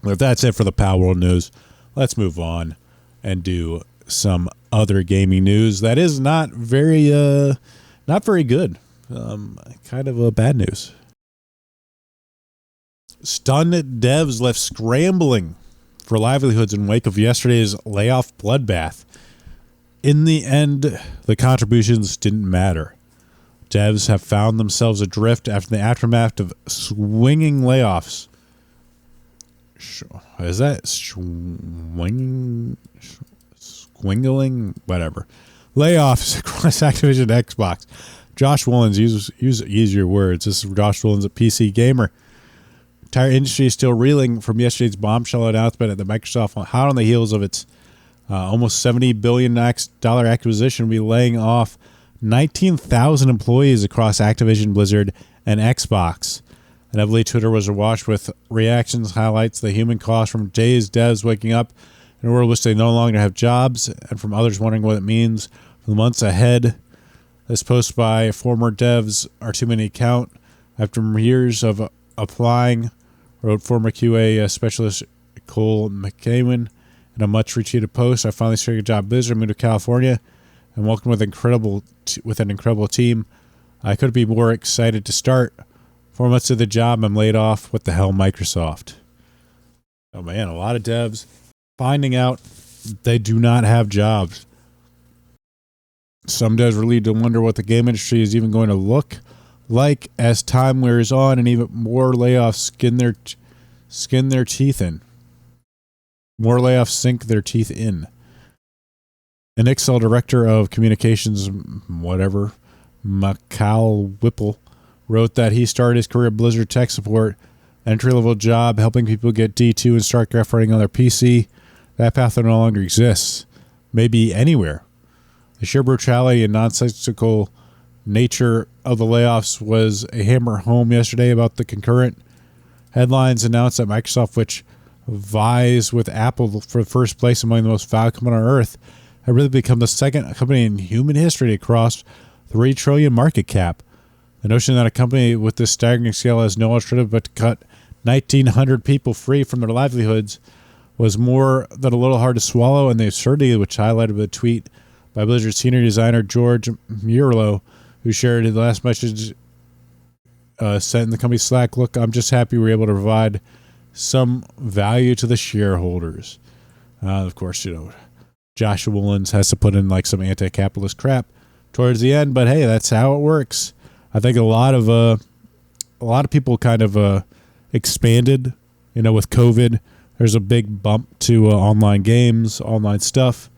If that's it for the Power World news, let's move on and do some other gaming news that is not very good. Kind of bad news. Stunned devs left scrambling for livelihoods in wake of yesterday's layoff bloodbath. In the end, the contributions didn't matter. Devs have found themselves adrift after the aftermath of swinging layoffs. Is that swinging? Swingling? Whatever. Layoffs across Activision and Xbox. Josh Woolens, use easier words. This is Josh Woolens, a PC gamer. The entire industry is still reeling from yesterday's bombshell announcement at the Microsoft, hot on the heels of its almost $70 billion acquisition, will be laying off 19,000 employees across Activision, Blizzard, and Xbox. And heavily Twitter was awash with reactions, highlights the human cost from dazed devs waking up in a world in which they no longer have jobs, and from others wondering what it means for the months ahead. This post by former devs are too many to count. After years of applying, wrote former QA specialist Cole McCain in a much retweeted post, I finally secured a job at Blizzard, moved to California, and welcomed with an incredible team. I couldn't be more excited to start. 4 months of the job, I'm laid off. What the hell, Microsoft? Oh man, a lot of devs finding out they do not have jobs. Some devs really do wonder what the game industry is even going to look like as time wears on, and even more layoffs skin their teeth in. More layoffs sink their teeth in. An Excel director of communications, Macau Whipple, wrote that he started his career at Blizzard tech support, entry-level job helping people get D2 and StarCraft running on their PC. That path no longer exists. Maybe anywhere. The sheer brutality and nonsensical nature of the layoffs was a hammer home yesterday about the concurrent headlines announced that Microsoft, which vies with Apple for first place among the most valuable companies on Earth, had really become the second company in human history to cross $3 trillion market cap. The notion that a company with this staggering scale has no alternative but to cut 1,900 people free from their livelihoods was more than a little hard to swallow, and the absurdity which highlighted a tweet by Blizzard senior designer George Murlo, who shared the last message sent in the company's Slack. Look, I'm just happy we were able to provide some value to the shareholders. Of course, Joshua Woolens has to put in like some anti-capitalist crap towards the end, but hey, that's how it works. I think a lot of people kind of expanded, with COVID. There's a big bump to online games, online stuff,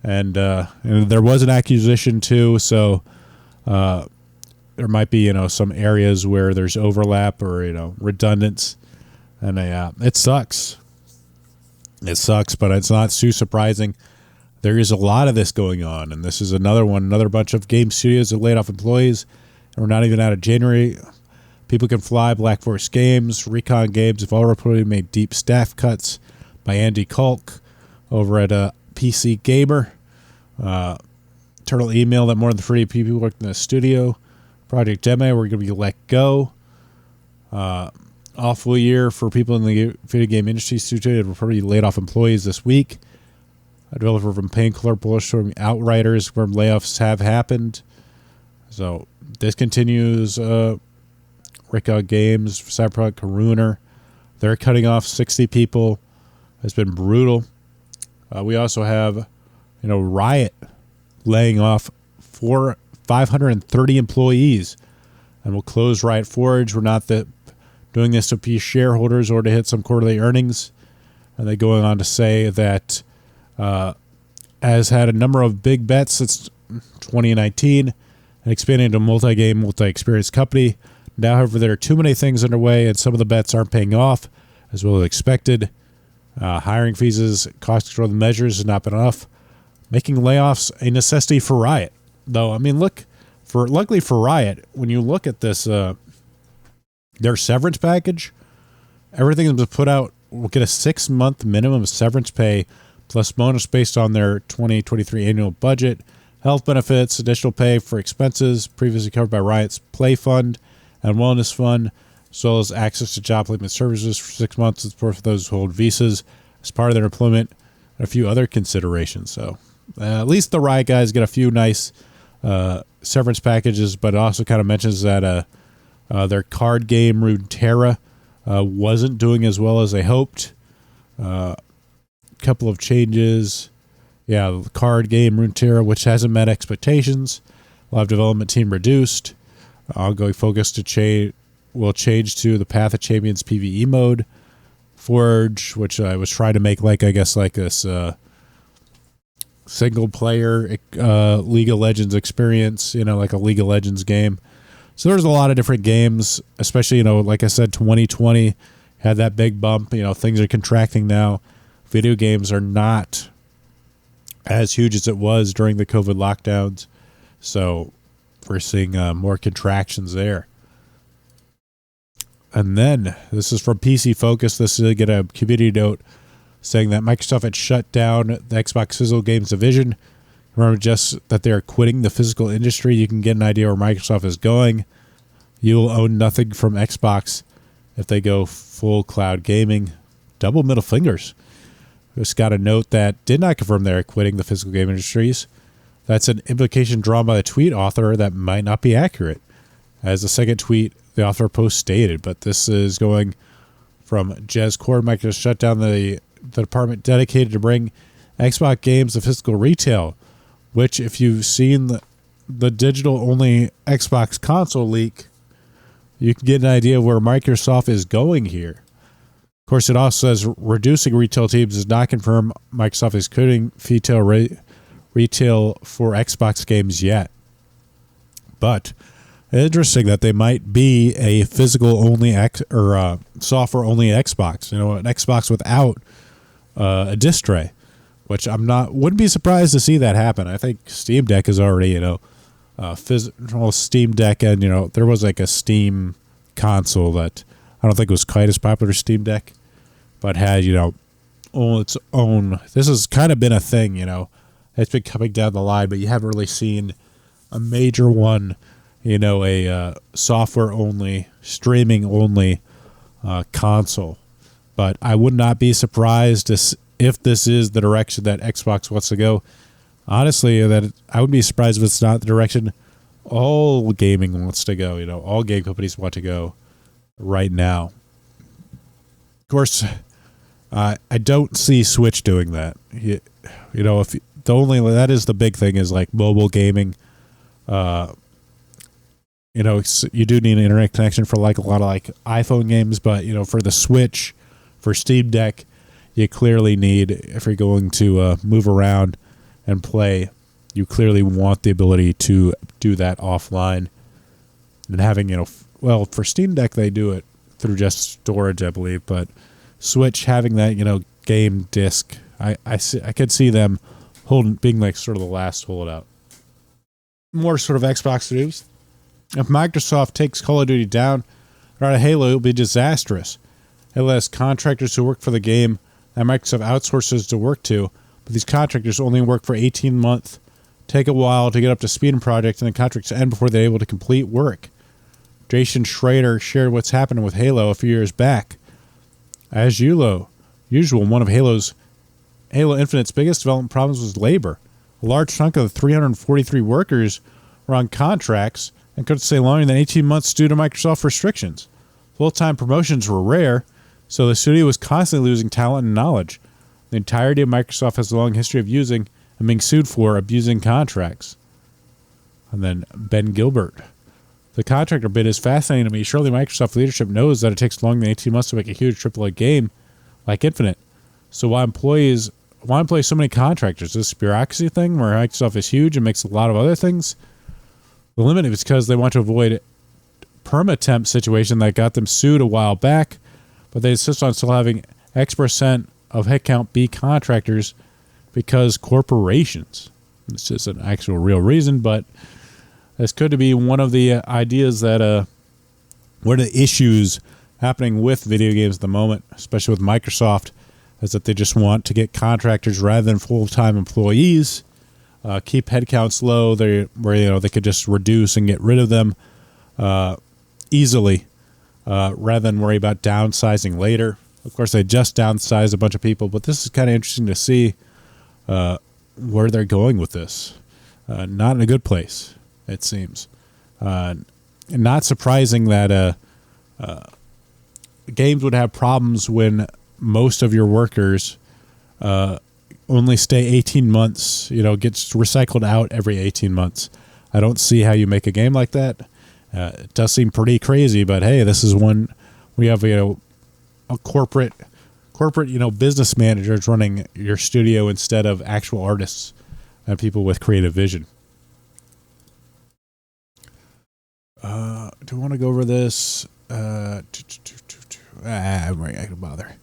and there was an acquisition too. So there might be some areas where there's overlap or redundance, and it sucks. It sucks, but it's not too surprising. There is a lot of this going on, and this is another bunch of game studios that laid off employees, and we're not even out of January. People Can Fly, Black Forest Games, Recon Games have all reportedly made deep staff cuts by Andy Kalk over at PC Gamer. Turtle email that more than 30 people worked in the studio. Project Deme, we're going to be let go. Awful year for people in the video game industry. Studio had reportedly laid off employees this week. A developer from Painkiller Polish from Outriders, where layoffs have happened. So this continues. Riot Games, Cyberpunk, Ruiner, they're cutting off 60 people. It's been brutal. We also have, Riot laying off 530 employees, and we'll close Riot Forge. We're not doing this to appease shareholders or to hit some quarterly earnings. And they're going on to say that has had a number of big bets since 2019 and expanded into a multi-game, multi-experience company. Now, however, there are too many things underway, and some of the bets aren't paying off as well as expected. Hiring freezes, cost control measures has not been enough, making layoffs a necessity for Riot. Though, luckily for Riot, when you look at this, their severance package, everything that was put out will get a 6-month minimum of severance pay plus bonus based on their 2023 annual budget, health benefits, additional pay for expenses previously covered by Riot's Play Fund and Wellness Fund, as well as access to job placement services for 6 months and support for those who hold visas as part of their employment, and a few other considerations. So at least the Riot guys get a few nice severance packages, but it also kind of mentions that their card game Runeterra wasn't doing as well as they hoped. Couple of changes. Yeah, the card game Runeterra, which hasn't met expectations. Live development team reduced. Ongoing focus will change to the Path of Champions PvE mode. Forge, which I was trying to make like this single player League of Legends experience, like a League of Legends game. So there's a lot of different games, especially, like I said, 2020 had that big bump. Things are contracting now. Video games are not as huge as it was during the COVID lockdowns. So we're seeing more contractions there. And then this is from PC Focus. This is get a community note saying that Microsoft had shut down the Xbox physical games division. Remember just that they are quitting the physical industry. You can get an idea where Microsoft is going. You will own nothing from Xbox if they go full cloud gaming. Double middle fingers. Just got a note that did not confirm they're quitting the physical game industries. That's an implication drawn by the tweet author that might not be accurate. As the second tweet the author post stated, but this is going from Jez Cord. Microsoft shut down the department dedicated to bring Xbox games to physical retail, which if you've seen the digital-only Xbox console leak, you can get an idea of where Microsoft is going here. Of course, it also says reducing retail teams does not confirm Microsoft is quitting retail for Xbox games yet. But interesting that they might be a physical-only software-only Xbox. An Xbox without a disc tray, which wouldn't be surprised to see that happen. I think Steam Deck is already, physical Steam Deck, and there was like a Steam console that I don't think was quite as popular as Steam Deck, but had its own. This has kind of been a thing, it's been coming down the line, but you haven't really seen a major one. A software-only, streaming-only console. But I would not be surprised if this is the direction that Xbox wants to go. Honestly, I would be surprised if it's not the direction all gaming wants to go. All game companies want to go right now. Of course, I don't see Switch doing that. If that is the big thing is like mobile gaming. You do need an internet connection for like a lot of like iPhone games, but for the Switch, for Steam Deck, you clearly need, if you're going to move around and play, you clearly want the ability to do that offline. And having, for Steam Deck they do it through just storage, I believe, but Switch having that, game disc, I could see them being like sort of the last holdout. More sort of Xbox news. If Microsoft takes Call of Duty down, right, Halo, it will be disastrous. Halo has contractors who work for the game that Microsoft outsources to work to, but these contractors only work for 18 months, take a while to get up to speed in projects, and the contracts end before they're able to complete work. Jason Schrader shared what's happening with Halo a few years back. As usual, one of Halo Infinite's biggest development problems was labor. A large chunk of the 343 workers were on contracts and couldn't stay longer than 18 months due to Microsoft restrictions. Full-time promotions were rare, so the studio was constantly losing talent and knowledge. The entirety of Microsoft has a long history of using and being sued for abusing contracts. And then Ben Gilbert. The contractor bit is fascinating to me. Surely Microsoft leadership knows that it takes longer than 18 months to make a huge AAA game like Infinite. So why employ so many contractors? Is this a bureaucracy thing where Microsoft is huge and makes a lot of other things? The limit is because they want to avoid perma-temp situation that got them sued a while back, but they insist on still having X% of headcount be contractors because corporations. This is an actual real reason, but this could be one of the ideas that one of the issues happening with video games at the moment, especially with Microsoft, is that they just want to get contractors rather than full-time employees. Keep headcounts low, where they could just reduce and get rid of them easily rather than worry about downsizing later. Of course, they just downsized a bunch of people, but this is kind of interesting to see where they're going with this. Not in a good place, it seems. Not surprising that games would have problems when most of your workers only stay 18 months, gets recycled out every 18 months. I don't see how you make a game like that. It does seem pretty crazy, but hey, this is one we have, a corporate, business managers running your studio instead of actual artists and people with creative vision. Do I want to go over this? I'm not gonna bother.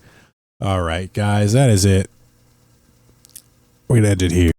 All right, guys, that is it. We're gonna end it here.